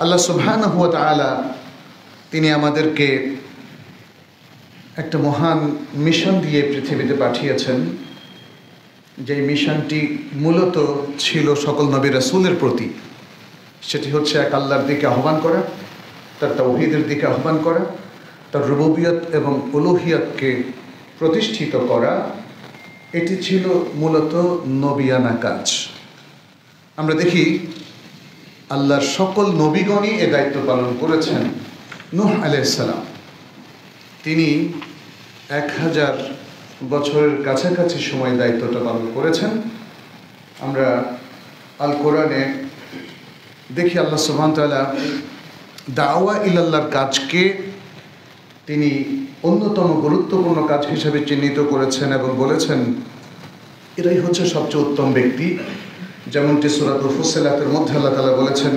আল্লাহ সুবহানাহু ওয়া তাআলা তিনি আমাদেরকে একটা মহান মিশন দিয়ে পৃথিবীতে পাঠিয়েছেন। যে মিশনটি মূলত ছিল সকল নবী রাসূলের প্রতি। সেটি হচ্ছে এক আল্লাহর দিকে আহ্বান করা, তার তাওহীদের দিকে আহ্বান করা, তার রুবুবিয়ত এবং উলুহিয়তকে প্রতিষ্ঠিত করা। এটি ছিল মূলত নবিয়ানা কাজ। আমরা দেখি আল্লাহর সকল নবীগণই এ দায়িত্ব পালন করেছেন। নূহ আলাইহিস সালাম তিনি 1000 বছরের কাছাকাছি সময় দায়িত্বটা পালন করেছেন। আমরা আল কোরআনে দেখি আল্লাহ সুবহানাহু ওয়া তাআলা দাওয়া ইলাল্লাহর কাজকে তিনি অন্যতম গুরুত্বপূর্ণ কাজ হিসেবে চিহ্নিত করেছেন এবং বলেছেন এরাই হচ্ছে সবচেয়ে উত্তম ব্যক্তি। যেমনটি সূরাতুল ফুসসিলাতের মধ্যে আল্লাহ তাআলা বলেছেন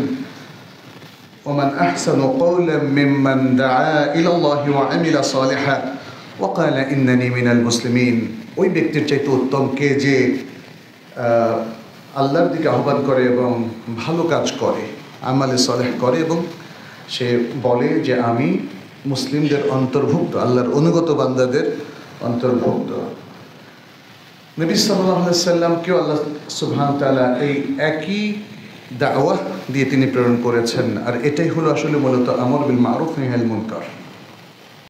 ওমান আহসানু কওলাম মিম্মান দাআ ইলাল্লাহি ওয়া আমিলা সালিহান ওয়া ক্বালা ইন্নানি মিনাল মুসলিমিন। ওই ব্যক্তির চাইতে উত্তম কে যে আল্লাহর দিকে আহ্বান করে এবং ভালো কাজ করে, আমালে সালেহ করে এবং সে বলে যে আমি মুসলিমদের অন্তর্ভুক্ত, আল্লাহর অনুগত বান্দাদের অন্তর্ভুক্ত। নবী সাল্লাল্লাহু আলাইহি সাল্লামকেও আল্লাহ সুবহানাহু ওয়া তাআলা এই একই দাওয়াত দিয়ে তিনি প্রেরণ করেছেন। আর এটাই হলো আসলে মূলত আমর বিল মারুফ ওয়া নাহি আনিল মুনকার।